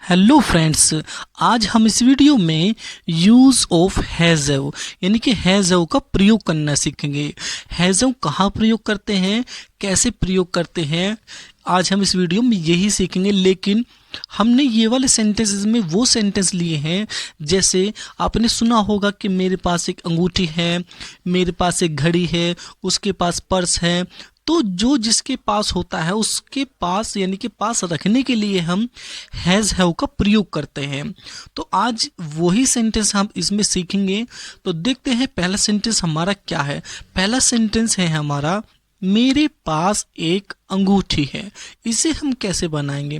Hello friends, आज हम इस वीडियो में यूज़ ऑफ हैज़व यानी कि हैज़व का प्रयोग करना सीखेंगे। हैज़व कहाँ प्रयोग करते हैं, कैसे प्रयोग करते हैं, आज हम इस वीडियो में यही सीखेंगे। लेकिन हमने ये वाले सेंटेंसेस में वो सेंटेंस लिए हैं, जैसे आपने सुना होगा कि मेरे पास एक अंगूठी है, मेरे पास एक घड़ी है, उसके पास पर्स है। तो जो जिसके पास होता है उसके पास यानी कि पास रखने के लिए हम हैज़ हैव का प्रयोग करते हैं। तो आज वही सेंटेंस हम इसमें सीखेंगे। तो देखते हैं पहला सेंटेंस हमारा क्या है। पहला सेंटेंस है हमारा, मेरे पास एक अंगूठी है। इसे हम कैसे बनाएंगे?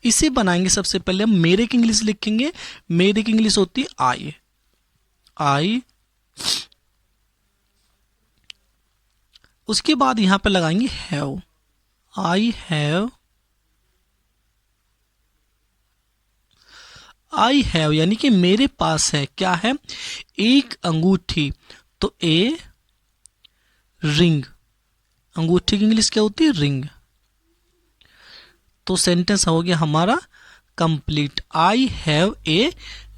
इसे बनाएंगे सबसे पहले हम मेरे की इंग्लिश लिखेंगे। मेरे की इंग्लिश होती है आई। आई, उसके बाद यहां पे लगाएंगे have. I have. I have यानी कि मेरे पास है, क्या है? एक अंगूठी। तो ए रिंग। अंगूठी की इंग्लिश क्या होती है? रिंग। तो सेंटेंस हो गया हमारा complete. I have a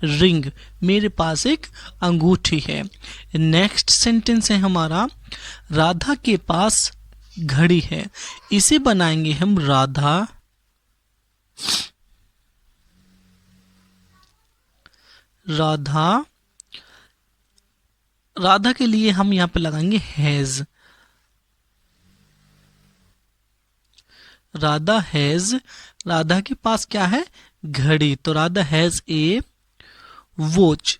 ring. मेरे पास एक अंगूठी है। नेक्स्ट सेंटेंस है हमारा, राधा के पास घड़ी है। इसे बनाएंगे हम राधा। राधा, राधा के लिए हम यहां पे लगाएंगे हैज। राधा हैज। राधा के पास क्या है? घड़ी। तो Radha has a watch.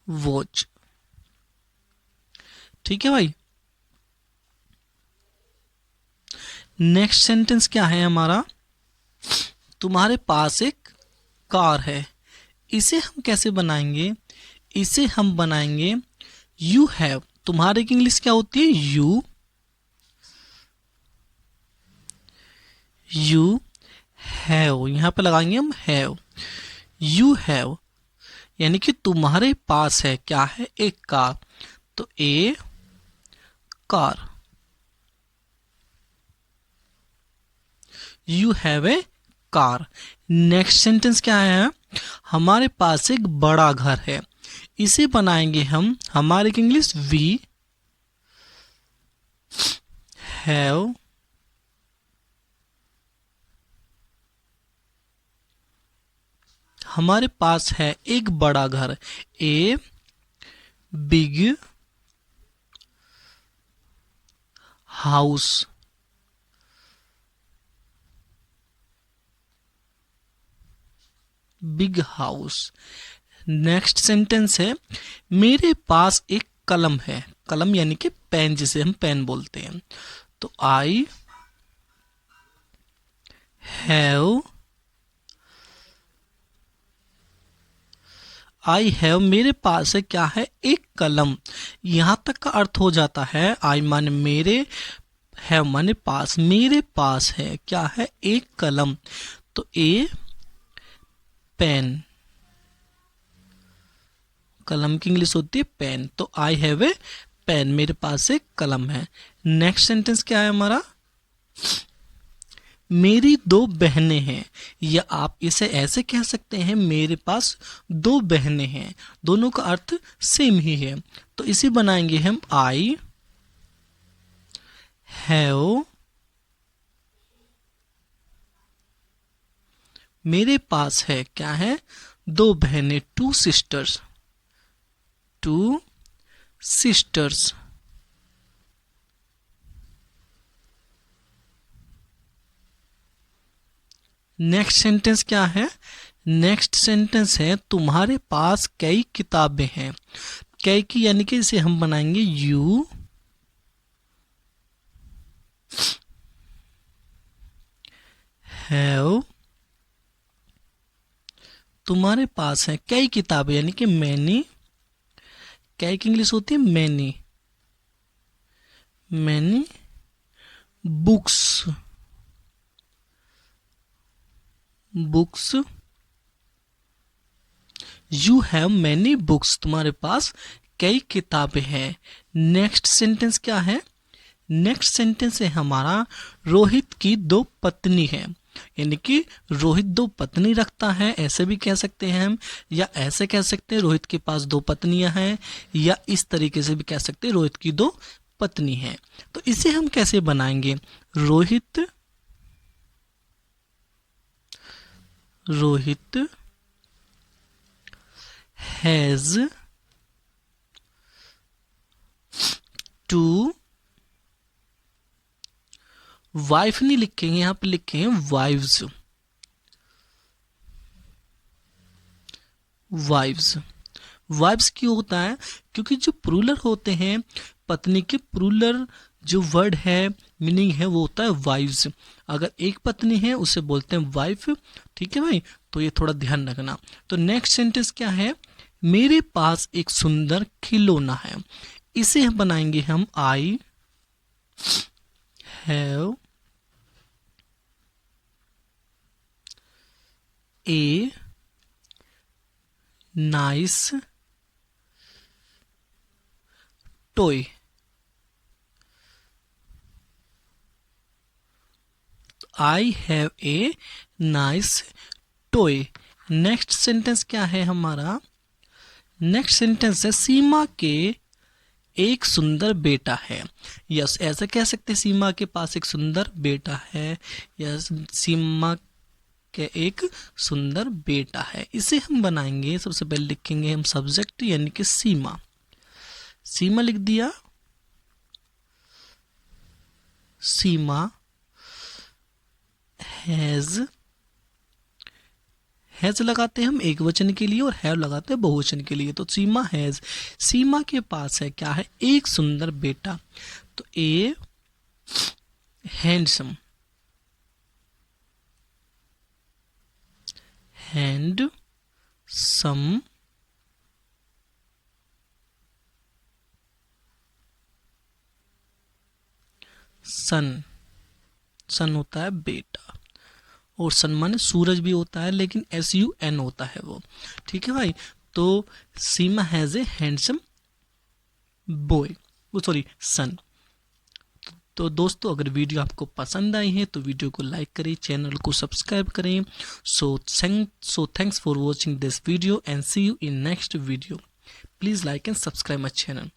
Watch. ठीक है भाई। नेक्स्ट सेंटेंस क्या है हमारा, तुम्हारे पास एक कार है। इसे हम कैसे बनाएंगे? इसे हम बनाएंगे यू हैव। तुम्हारे की इंग्लिश क्या होती है? यू। यू हैव, यहां पे लगाएंगे हम हैव। यू हैव यानी कि तुम्हारे पास है, क्या है? एक कार। तो a car. You have a car. Next sentence क्या है, हमारे पास एक बड़ा घर है। इसे बनाएंगे हम, हमारे की इंग्लिश वी हैव हमारे पास है एक बड़ा घर। A big house. Big house. Next sentence है, मेरे पास एक कलम है। कलम यानी कि पेन, जिसे हम पेन बोलते हैं। तो आई हैव। आई हैव मेरे पास है, क्या है? एक कलम। यहां तक का अर्थ हो जाता है, आई माने मेरे, हैव माने पास। मेरे पास है, क्या है? एक कलम। तो ए पेन। कलम की इंग्लिश होती है पेन। तो आई हैव ए पेन। मेरे पास एक कलम है। नेक्स्ट सेंटेंस क्या है हमारा, मेरी दो बहनें हैं। या आप इसे ऐसे कह सकते हैं, मेरे पास दो बहनें हैं। दोनों का अर्थ सेम ही है। तो इसे बनाएंगे हम आई हैव। मेरे पास है, क्या है? दो बहनें, two sisters. Two sisters. Next sentence क्या है? नेक्स्ट सेंटेंस है, तुम्हारे पास कई किताबें हैं। कई की यानी कि इसे हम बनाएंगे यू हैव। तुम्हारे पास है कई किताबें यानी कि मैनी। कई की इंग्लिश होती है many. Many books. Books. You have many books. तुम्हारे पास कई किताबें हैं। नेक्स्ट सेंटेंस क्या है, नेक्स्ट सेंटेंस है हमारा रोहित की 2 पत्नी है, यानी कि रोहित 2 पत्नी रखता है, ऐसे भी कह सकते हैं हम, या ऐसे कह सकते हैं रोहित के पास 2 पत्नियां हैं, या इस तरीके से भी कह सकते हैं रोहित की 2 पत्नी है। तो इसे हम कैसे बनाएंगे? रोहित हैज 2 वाइफ नहीं लिखेंगे, यहां पे लिखेंगे वाइव्स। वाइव्स क्यों होता है? क्योंकि जो प्लूरल होते हैं पत्नी के, प्लूरल जो वर्ड है मीनिंग है वो होता है वाइव्स। अगर एक पत्नी है उसे बोलते हैं वाइफ। ठीक है भाई, तो ये थोड़ा ध्यान रखना। तो नेक्स्ट सेंटेंस क्या है? मेरे पास एक सुंदर खिलौना है। इसे हम बनाएंगे हम I have a nice toy. I have a nice toy. Next sentence क्या है हमारा? नेक्स्ट सेंटेंस है सीमा के एक सुंदर बेटा है। यस, ऐसा कह सकते हैं सीमा के पास एक सुंदर बेटा है, यस, सीमा के एक सुंदर बेटा है। इसे हम बनाएंगे, सबसे पहले लिखेंगे हम सब्जेक्ट यानी कि सीमा। सीमा लिख दिया, सीमा हैज लगाते हैं हम एक वचन के लिए और हैव लगाते हैं बहुवचन के लिए। तो सीमा हैज, सीमा के पास है क्या है? एक सुंदर बेटा। तो ए हैंडसम सन होता है बेटा, और सन माने सूरज भी होता है, लेकिन SUN होता है वो। ठीक है भाई, तो सीमा हैज ए हैंडसम बॉय, वो सॉरी सन। तो दोस्तों, अगर वीडियो आपको पसंद आई है तो वीडियो को लाइक करें, चैनल को सब्सक्राइब करें। So thanks for watching this video and see you in next video. Please like and subscribe my channel.